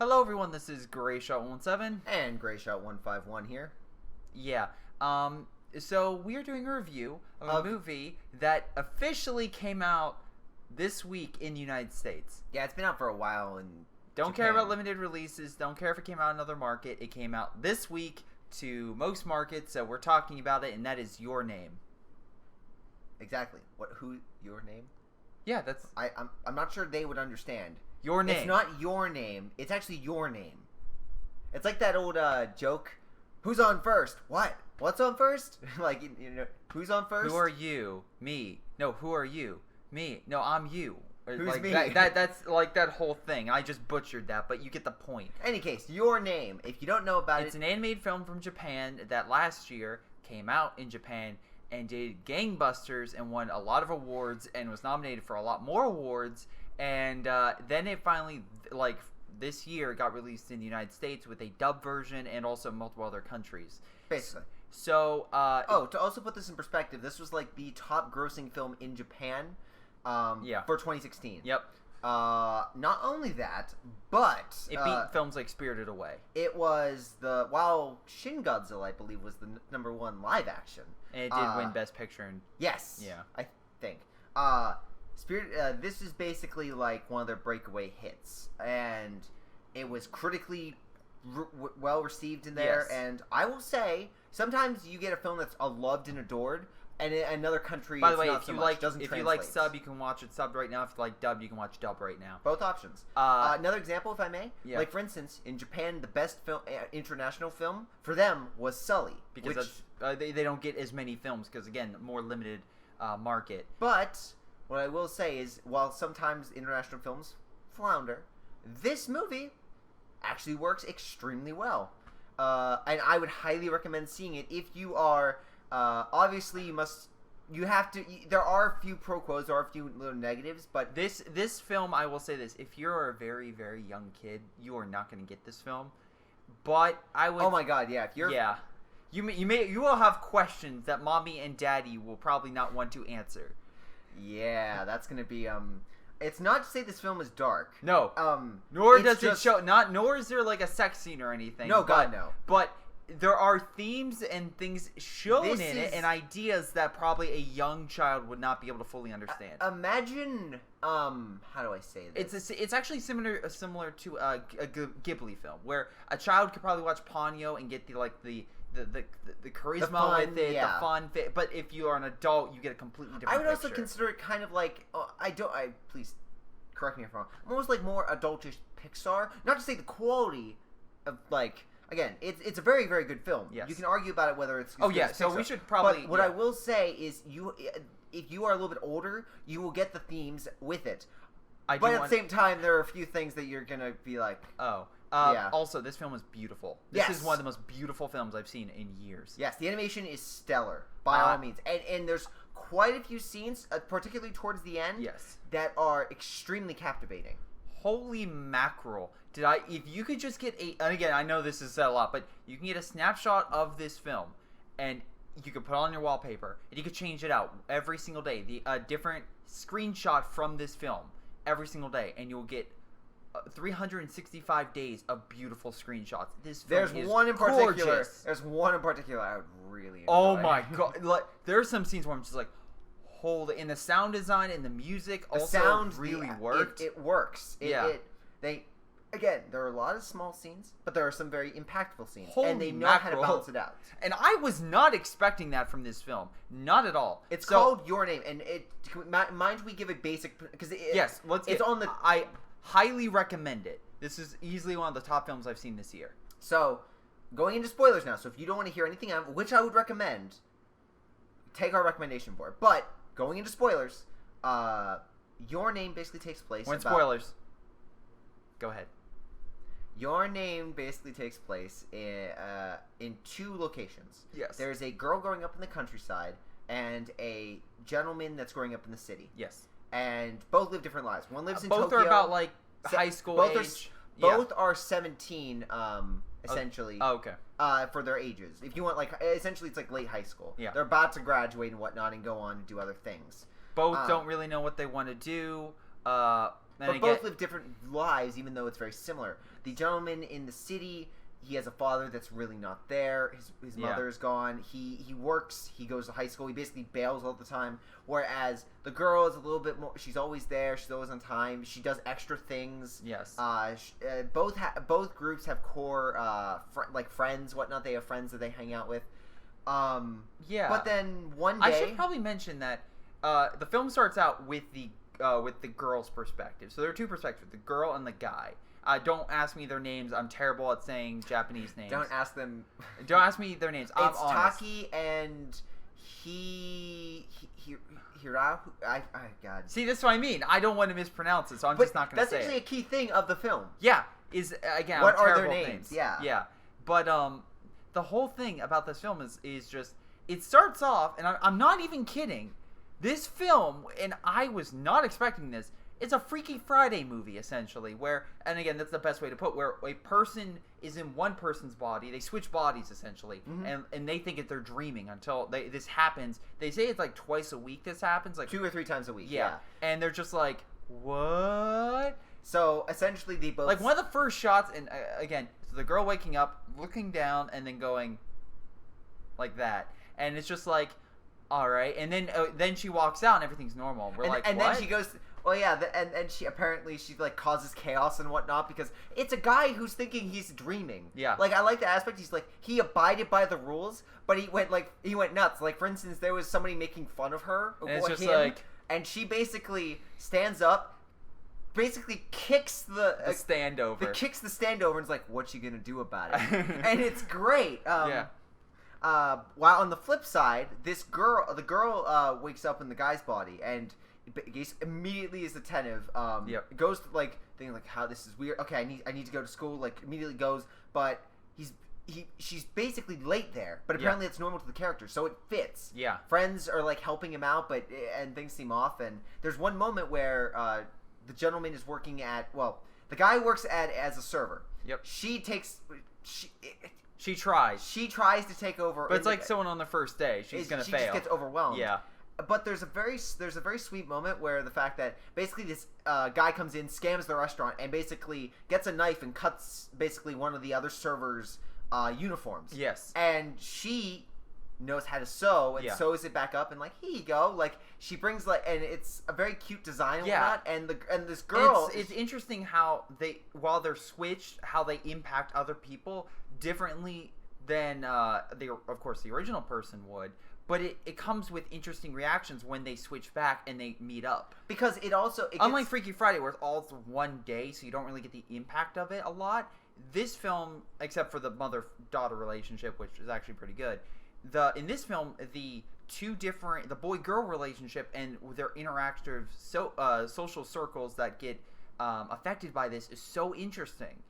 Hello everyone, this is Greyshot17. And Greyshot151 here. Yeah, so we are doing a review of a movie that officially came out this week in the United States. Yeah, it's been out for a while in Don't Japan. care about limited releases, don't care if it came out in another market. It came out this week to most markets, so we're talking about it, and that is Your Name. Exactly. Your Name? Yeah, that's... I'm not sure they would understand. Your Name. It's not Your Name. It's actually Your Name. It's like that old joke. Who's on first? What? What's on first? Like, you know, who's on first? Who are you? Me. No, who are you? Me. No, I'm you. Who's like me? That's like that whole thing. I just butchered that, but you get the point. Any case, Your Name. If you don't know about It's an animated film from Japan that last year came out in Japan and did gangbusters and won a lot of awards and was nominated for a lot more awards. And then it finally, like, this year got released in the United States with a dub version and also multiple other countries. Basically. So, to also put this in perspective, this was like the top grossing film in Japan for 2016. Yep. Not only that, but it beat films like Spirited Away. It was while Shin Godzilla, I believe, was the #1 live action. And it did win Best Picture. Yes. Yeah. I think. This is basically like one of their breakaway hits, and it was critically well received in there. Yes. And I will say, sometimes you get a film that's loved and adored, and in another country, by the way, not if you so much. Doesn't if translate. you like sub, you can watch it subbed right now. If you like dub, you can watch dub right now. Both options. Another example, if I may, like for instance, in Japan, the best international film for them was Sully, because they don't get as many films because again, more limited market. But what I will say is, while sometimes international films flounder, this movie actually works extremely well. And I would highly recommend seeing it if you are, obviously you have to, there are a few pro quos, there are a few little negatives, but This film, I will say this, if you're a very, very young kid, you are not going to get this film. But I would... Oh my god, yeah. If you're... Yeah. You will have questions that mommy and daddy will probably not want to answer. Yeah, that's gonna be it's not to say this film is dark. No. Nor does it just... show nor is there like a sex scene or anything. No, God no. But there are themes and things shown in it and ideas that probably a young child would not be able to fully understand. Imagine how do I say this? It's actually similar to a Ghibli film where a child could probably watch Ponyo and get the charisma with it, the fun fit. But if you are an adult, you get a completely different I would also picture. consider it kind of like, please correct me if I'm wrong, almost like more adultish Pixar. Not to say the quality of, like, again, it's a very, very good film. Yes. You can argue about it whether it's so Pixar. we should probably... But what I will say is, if you are a little bit older, you will get the themes with it. But at the same time, there are a few things that you're going to be like... Oh. Also, this film is beautiful. This is one of the most beautiful films I've seen in years. Yes, the animation is stellar, by all means. And there's quite a few scenes, particularly towards the end, that are extremely captivating. Holy mackerel. If you could just get and again, I know this is said a lot, but you can get a snapshot of this film, and you could put it on your wallpaper, and you could change it out every single day. A different screenshot from this film every single day, and you'll get 365 days of beautiful screenshots. This film is gorgeous. There's one in particular I would really enjoy. Oh my god! Like, there are some scenes where I'm just like, holy! And the sound design and the music really worked. It works. There are a lot of small scenes, but there are some very impactful scenes, and they know how to balance it out. And I was not expecting that from this film, not at all. It's called Your Name, and mind we give a basic because I highly recommend it. This is easily one of the top films I've seen this year. So, going into spoilers now. So if you don't want to hear anything out, which I would recommend, take our recommendation for it. But going into spoilers, Your Name basically takes place. Spoilers. Go ahead. Your Name basically takes place in two locations. Yes. There's a girl growing up in the countryside and a gentleman that's growing up in the city. Yes. And both live different lives. One lives in Tokyo. Tokyo. Both are about, like, high school age. Both are 17, essentially. Oh, okay. For their ages. If you want, like, essentially it's like late high school. Yeah. They're about to graduate and whatnot and go on to do other things. Both don't really know what they want to do. But both live different lives, even though it's very similar. The gentleman in the city, he has a father that's really not there. His mother is gone. He works. He goes to high school. He basically bails all the time. Whereas the girl is a little bit more. She's always there. She's always on time. She does extra things. Yes. Both groups have core like friends, whatnot. They have friends that they hang out with. Yeah. But then one day, I should probably mention that the film starts out with the girl's perspective. So there are two perspectives: the girl and the guy. Don't ask me their names. I'm terrible at saying Japanese names. Don't ask them. Don't ask me their names. I'm it's honest. Taki and Hirahu. God. See, that's what I mean. I don't want to mispronounce it, so I'm just not going to say it. That's actually a key thing of the film. Yeah. Again, what I'm are their terrible at names? names. Yeah. But the whole thing about this film is just, it starts off, and I'm not even kidding. This film, and I was not expecting this, it's a Freaky Friday movie, essentially, where, and again, that's the best way to put it, where a person is in one person's body, they switch bodies, essentially, and they think that they're dreaming until this happens. They say it's like twice a week this happens. Like 2 or 3 times a week, yeah. And they're just like, what? So, essentially, they both... Like, one of the first shots, and again, so the girl waking up, looking down, and then going like that. And it's just like, all right. And then she walks out, and everything's normal. We're like, and what? then she goes... Well, yeah, and she like causes chaos and whatnot because it's a guy who's thinking he's dreaming. Yeah. Like, I like the aspect. He's like, he abided by the rules, but he went nuts. Like, for instance, there was somebody making fun of her. And it's just like... And she basically stands up, basically kicks the stand over. Kicks the stand over and is like, what you gonna do about it? And it's great. Yeah. While on the flip side, the girl wakes up in the guy's body and immediately is attentive. Goes to, like, thinking like, how this is weird. Okay, I need to go to school. Like, immediately goes, but she's basically late there. But apparently it's normal to the character, so it fits. Yeah. Friends are like helping him out, and things seem off. And there's one moment where the gentleman is working at the guy works as a server. Yep. She tries. She tries to take over. But it's like someone on the first day. She's gonna fail. She just gets overwhelmed. Yeah. But there's a very sweet moment where the fact that basically this guy comes in, scams the restaurant, and basically gets a knife and cuts basically one of the other servers' uniforms. Yes. And she knows how to sew and sews it back up and like, here you go. Like, she brings and it's a very cute design and whatnot. And this girl, it's interesting how while they're switched, how they impact other people differently than of course the original person would. But it comes with interesting reactions when they switch back and they meet up. Because unlike Freaky Friday, where it's all one day, so you don't really get the impact of it a lot. This film, except for the mother-daughter relationship, which is actually pretty good, in this film, the boy-girl relationship and their interactive social circles that get affected by this is so interesting.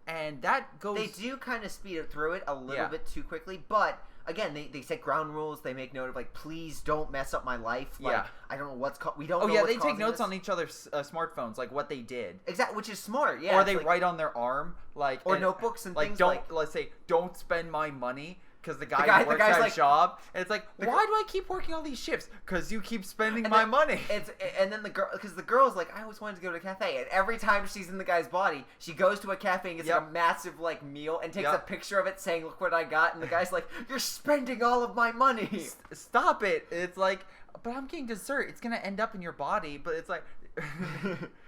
And that goes... They do kind of speed it through it a little bit too quickly, but... Again, they set ground rules. They make note of, like, please don't mess up my life. Like, I don't know what's we don't know what's they take notes this. on each other's smartphones, like what they did. Exactly, which is smart, yeah. Or they write on their arm, like... Or notebooks and things let's say, don't spend my money, because the guy works at a job. And it's like, why do I keep working all these shifts? Because you keep spending my money. And then the girl's like, I always wanted to go to a cafe. And every time she's in the guy's body, she goes to a cafe and gets like a massive like meal and takes a picture of it saying, look what I got. And the guy's like, you're spending all of my money. Stop it. It's like, but I'm getting dessert. It's going to end up in your body. But it's like...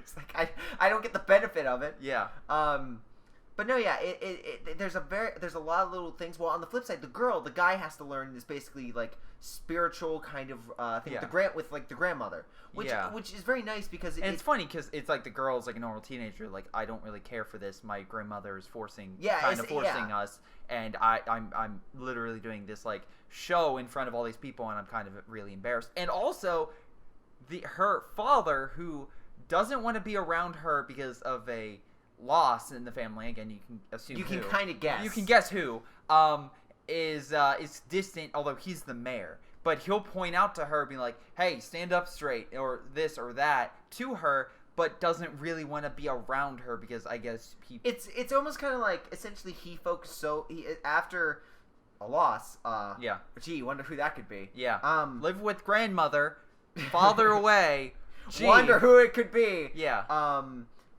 it's like, I don't get the benefit of it. Yeah. But no, yeah, there's a lot of little things. Well, on the flip side, the guy has to learn this basically like spiritual kind of thing with the grandmother, which is very nice because it's funny because it's like the girl's like a normal teenager, like I don't really care for this. My grandmother is forcing us, and I'm literally doing this like show in front of all these people, and I'm kind of really embarrassed. And also, her father who doesn't want to be around her because of a loss in the family. Again, you can assume you can kind of guess. You can guess who is distant, although he's the mayor. But he'll point out to her, being like, "Hey, stand up straight," or this or that to her, but doesn't really want to be around her because I guess it's almost kind of like essentially he focused after a loss. Gee, wonder who that could be. Yeah. Live with grandmother, father away. Gee. Wonder who it could be. Yeah.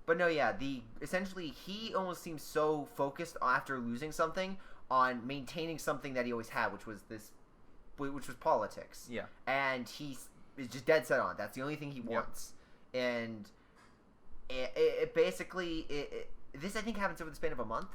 But no, yeah, essentially he almost seems so focused after losing something on maintaining something that he always had, which was politics. Yeah. And he is just dead set on it. That's the only thing he wants. And it basically this I think happens over the span of a month.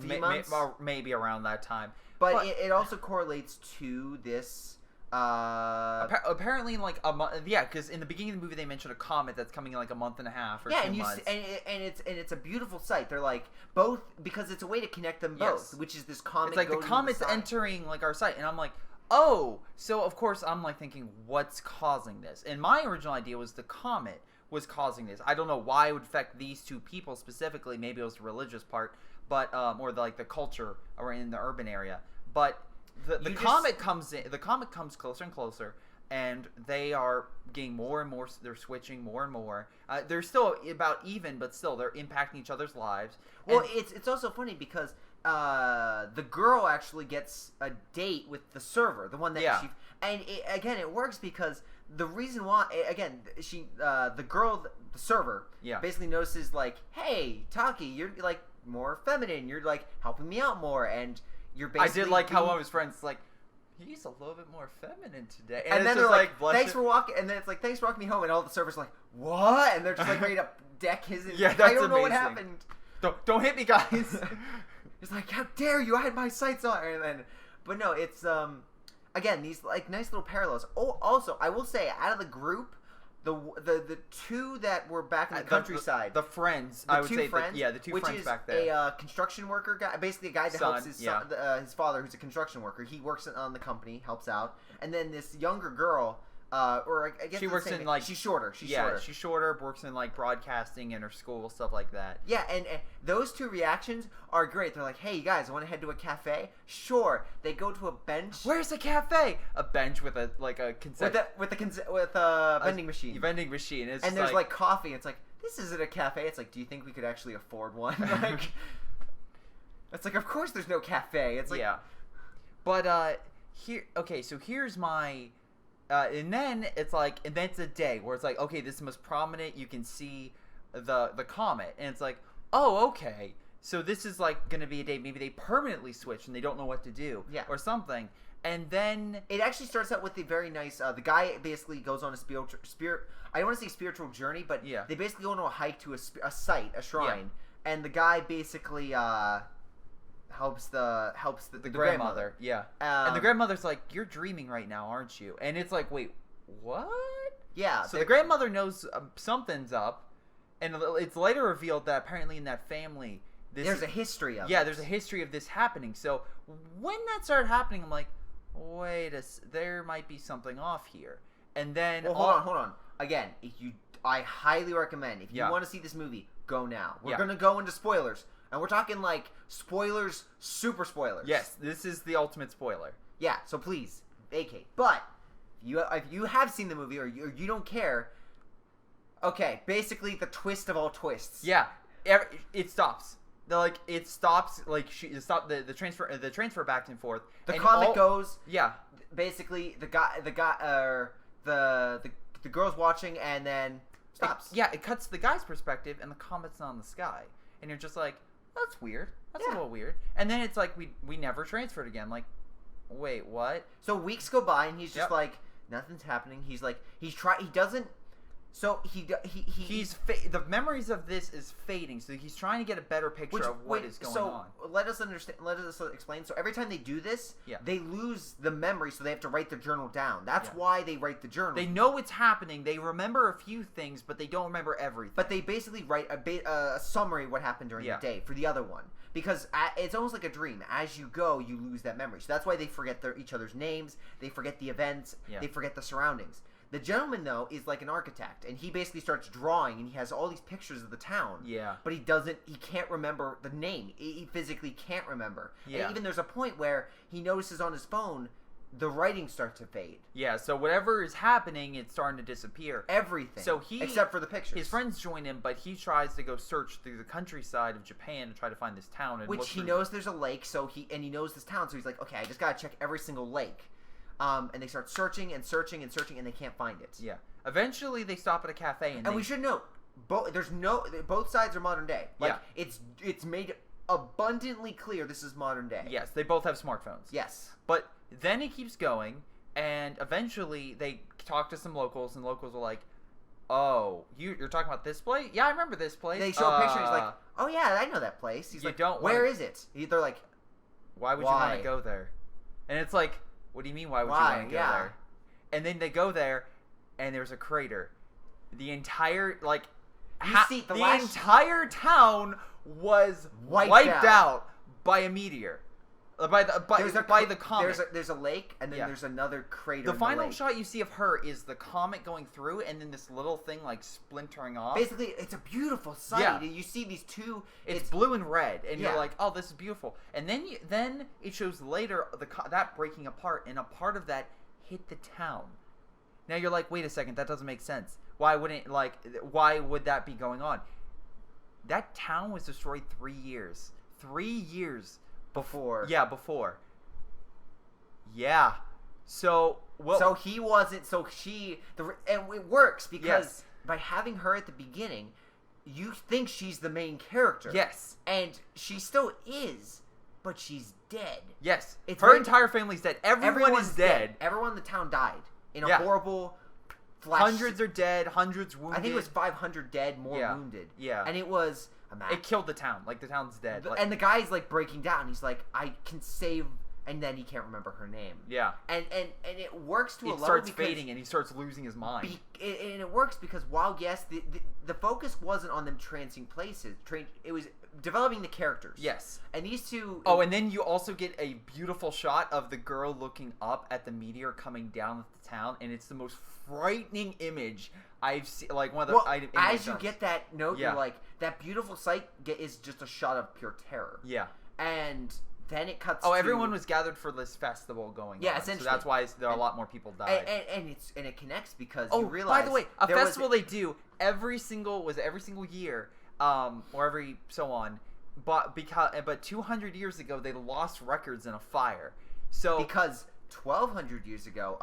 3 months? Maybe around that time. But it also correlates to this. Apparently, in like a month, because in the beginning of the movie they mentioned a comet that's coming in like a month and a half or 2 months. and it's a beautiful sight. They're like both because it's a way to connect them both, which is this comet. It's like the comet's entering like our sight, and I'm like, oh, so of course I'm like thinking, what's causing this? And my original idea was the comet was causing this. I don't know why it would affect these two people specifically. Maybe it was the religious part, but or the culture or in the urban area, but. The comet comes in. The comet comes closer and closer, and they are getting more and more. They're switching more and more. They're still about even, but still they're impacting each other's lives. Well, it's also funny because the girl actually gets a date with the server, the one that it works because the reason why the server basically notices like, hey, Taki, you're like more feminine. You're like helping me out more and. I did like how one of his friends like, he's a little bit more feminine today, and then they're like, thanks for walking, and then it's like, thanks for walking me home, and all the servers are like, what? And they're just like ready to deck his. That's I don't know amazing. what happened. Don't hit me, guys. It's like, how dare you? I had my sights on, and then, but no, it's again these like nice little parallels. Oh, also I will say, out of the group. The two that were back in the countryside, the friends, the two friends back there, a construction worker guy, basically a guy that helps his son, his father, who's a construction worker. He works on the company, helps out, and then this younger girl, or I guess she works in like she's shorter. She's shorter. Works in like broadcasting in her school, stuff like that. Yeah, and those two reactions are great. They're like, "Hey, you guys, want to head to a cafe?" Sure. They go to a bench. Where's the cafe? A bench with a vending machine. Vending machine. And there's like coffee. It's like, this isn't a cafe. It's like, do you think we could actually afford one? Like, it's like, of course there's no cafe. It's like, but here. Okay, so here's my. And then it's like, and then it's a day where it's like, okay, this is the most prominent. You can see the comet, and it's like, oh, okay. So this is like gonna be a day. Maybe they permanently switch and they don't know what to do, or something. And then it actually starts out with a very nice. The guy basically goes on a spirit. I don't want to say spiritual journey, but they basically go on a hike to a site, a shrine, and the guy basically helps the grandmother. Yeah. And the grandmother's like, "You're dreaming right now, aren't you?" And it's like, "Wait, what?" Yeah. So the grandmother knows something's up, and it's later revealed that apparently in that family, there's a history of it. Yeah, there's a history of this happening. So when that started happening, I'm like, wait, there might be something off here. And then hold on. Again, I highly recommend if you want to see this movie, go now. We're gonna go into spoilers. And we're talking like spoilers, super spoilers. Yes, this is the ultimate spoiler. Yeah, so please vacate. But if you have seen the movie or you don't care, okay, basically the twist of all twists. Yeah, it stops. It stops. Like the transfer back and forth. The comet goes. Yeah. Basically, the girl's watching and then stops. It cuts the guy's perspective and the comet's not in the sky, and you're just like, that's weird. That's a little weird. And then it's like we never transferred again. Like, wait, what? So weeks go by and he's just like, nothing's happening. He's like, he doesn't. So the memories of this is fading. So he's trying to get a better picture of what is going on. Let us understand. Let us explain. So every time they do this, they lose the memory. So they have to write their journal down. That's why they write the journal. They know it's happening. They remember a few things, but they don't remember everything. But they basically write a summary of what happened during the day for the other one. Because it's almost like a dream. As you go, you lose that memory. So that's why they forget each other's names. They forget the events. They forget the surroundings. The gentleman, though, is like an architect, and he basically starts drawing, and he has all these pictures of the town. Yeah. But he can't remember the name. He physically can't remember. Yeah. And even there's a point where he notices on his phone, the writing starts to fade. Yeah, so whatever is happening, it's starting to disappear. Everything. Except for the pictures. His friends join him, but he tries to go search through the countryside of Japan to try to find this town. Which he knows there's a lake, and he knows this town, so he's like, okay, I just gotta check every single lake. And they start searching, and they can't find it. Yeah. Eventually, they stop at a cafe, and we should note, both sides are modern day. Like, Yeah. it's made abundantly clear this is modern day. Yes, they both have smartphones. Yes. But then it keeps going, and eventually they talk to some locals, and locals are like, "Oh, you're talking about this place? Yeah, I remember this place." They show a picture. He's like, "Oh yeah, I know that place." He's like, "Where is it?" They're like, "Why would you want to go there?" And it's like, "What do you mean? Why would you want to go there?" And then they go there, and there's a crater. The entire the entire town was wiped out by a meteor. By the comet. There's a lake, and then there's another crater. The final shot you see of her is the comet going through, and then this little thing like splintering off. Basically, it's a beautiful sight. Yeah. You see these two. It's blue and red, and you're like, "Oh, this is beautiful." And then it shows later that breaking apart, and a part of that hit the town. Now you're like, "Wait a second, that doesn't make sense. Why would that be going on?" That town was destroyed 3 years. 3 years. Before. Yeah, before. Yeah. So he wasn't. So she. And it works because by having her at the beginning, you think she's the main character. Yes. And she still is, but she's dead. Yes. Her entire family's dead. Everyone is dead. Everyone in the town died in a horrible. Hundreds are dead. Hundreds wounded. I think it was 500 dead, more wounded. Yeah. And it was. It killed the town. Like, the town's dead. And the guy's, like, breaking down. He's like, I can save... And then he can't remember her name. Yeah. And it works to a level starts fading, and he starts losing his mind. And it works because while, yes, the focus wasn't on them trancing places. It was developing the characters. Yes. And these two... Oh, and then you also get a beautiful shot of the girl looking up at the meteor coming down the town, and it's the most frightening image I've seen. Like, one of the... as you get that note, you're like, that beautiful sight is just a shot of pure terror. Yeah. And... Then it cuts. Everyone was gathered for this festival going on. Yeah, essentially. So that's why there are a lot more people died. And it connects because you realize. By the way, a festival they do every single year, or every so on, but 200 years ago they lost records in a fire. So because 1,200 years ago,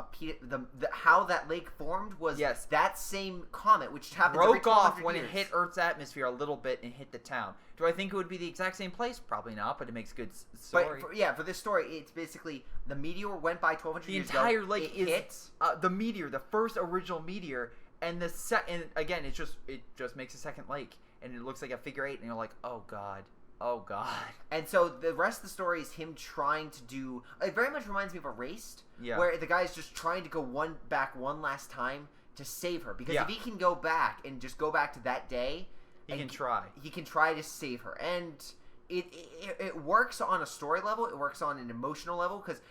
how that lake formed was that same comet, which happened broke off when it hit Earth's atmosphere a little bit and hit the town. Do I think it would be the exact same place? Probably not, but it makes a good story. But for this story, it's basically the meteor went by 1,200 years ago. The entire lake is the meteor, the first original meteor, and and again, it just makes a second lake, and it looks like a figure 8, and you're like, oh god. Oh god. And so the rest of the story is him trying to do. It very much reminds me of Erased, where the guy's just trying to go back one last time to save her. Because if he can go back and just go back to that day, he can try. He can try to save her, and it works on a story level. It works on an emotional level because.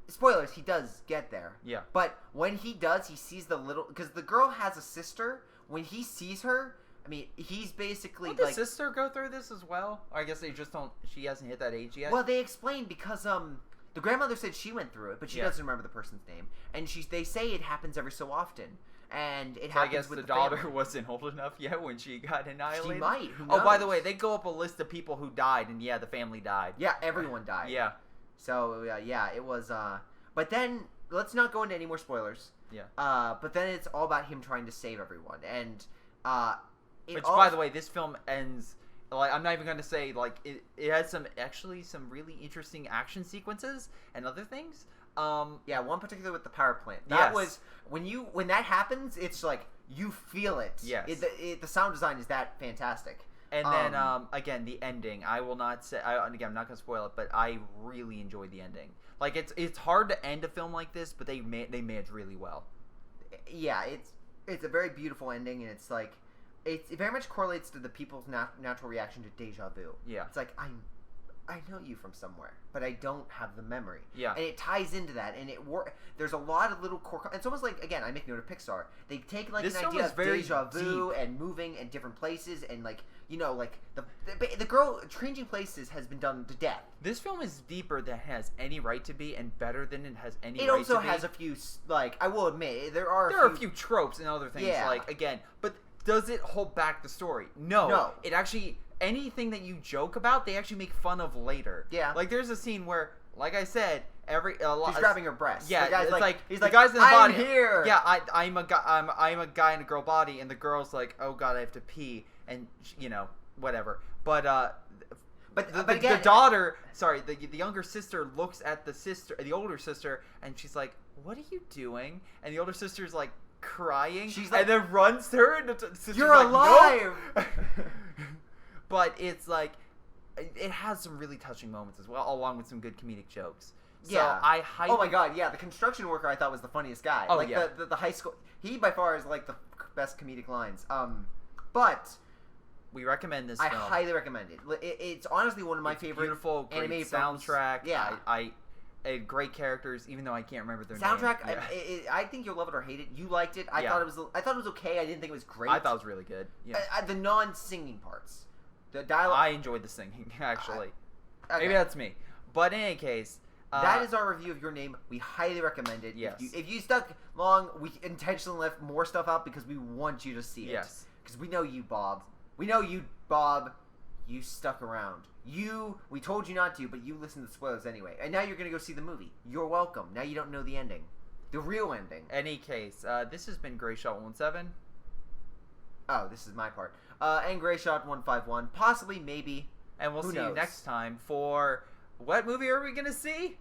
Spoilers, he does get there. Yeah. But when he does, he sees the little. Because the girl has a sister. When he sees her. I mean, he's basically Will the sister go through this as well? Or I guess they just don't. She hasn't hit that age yet. Well, they explain because the grandmother said she went through it, but she doesn't remember the person's name, and they say it happens every so often, and it happens. I guess with the daughter wasn't old enough yet when she got annihilated. She might. Who knows? Oh, by the way, they go up a list of people who died, and the family died. Yeah, everyone died. Yeah. So it was. But then let's not go into any more spoilers. Yeah. But then it's all about him trying to save everyone, and Which, by the way, this film ends. Like, I'm not even going to say, like, it has some really interesting action sequences and other things. One particular with the power plant. That was when that happens, it's like you feel it. Yes. The sound design is that fantastic. And then again, the ending. I will not say. Again, I'm not going to spoil it, but I really enjoyed the ending. Like, it's hard to end a film like this, but they managed really well. Yeah, it's a very beautiful ending, and it's like. It very much correlates to the people's natural reaction to deja vu. Yeah. It's like, I know you from somewhere, but I don't have the memory. Yeah. And it ties into that, and there's a lot of little core... It's almost like, again, I make note of Pixar. They take, like, an idea of deja vu and moving and different places, and, like, like, the girl changing places has been done to death. This film is deeper than it has any right to be, and better than it has any right to be. It also has a few, like, I will admit, there are a few tropes and other things, like, again, but... Does it hold back the story? No. No. It actually anything that you joke about, they actually make fun of later. Yeah. Like there's a scene where, like I said, She's grabbing her breast. Yeah, the guy's it's like he's the like, guy's in the I'm body. here. Yeah, I'm a guy. I'm a guy in a girl body, and the girl's like, oh god, I have to pee, and whatever. But the daughter, sorry, the younger sister looks at the older sister, and she's like, what are you doing? And the older sister's like crying. She's like, and then runs to her, and the sister's you're like, alive. Nope. But it's like, it has some really touching moments as well, along with some good comedic jokes. So yeah. Oh my god, yeah. The construction worker I thought was the funniest guy. Oh, like yeah. the high school. He by far is like the best comedic lines. But we recommend this I film. highly recommend it. It's honestly one of my favorite. Beautiful, great animated soundtrack. films. Yeah. I great characters, even though I can't remember their soundtrack. names. Yeah. I think you'll love it or hate it. You liked it. I Yeah. thought it was okay. I didn't think it was great. I thought it was really good. Yeah. The non-singing parts, the dialogue. I enjoyed the singing actually. Okay. Maybe that's me. But in any case. That is our review of Your Name. We highly recommend it. Yes. If you stuck long, we intentionally left more stuff out because we want you to see it. Yes. Because we know you, Bob. We know you, Bob. You stuck around. We told you not to, but you listened to the spoilers anyway. And now you're going to go see the movie. You're welcome. Now you don't know the ending. The real ending. Any case, this has been Greyshot17. Oh, this is my part. And Greyshot151. Possibly, maybe. And we'll Who see you knows? next time for... What movie are we going to see?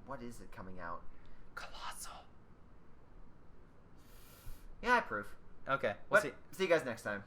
What is it coming out? Colossal. Yeah, I approve. Okay, we'll see. See you guys next time.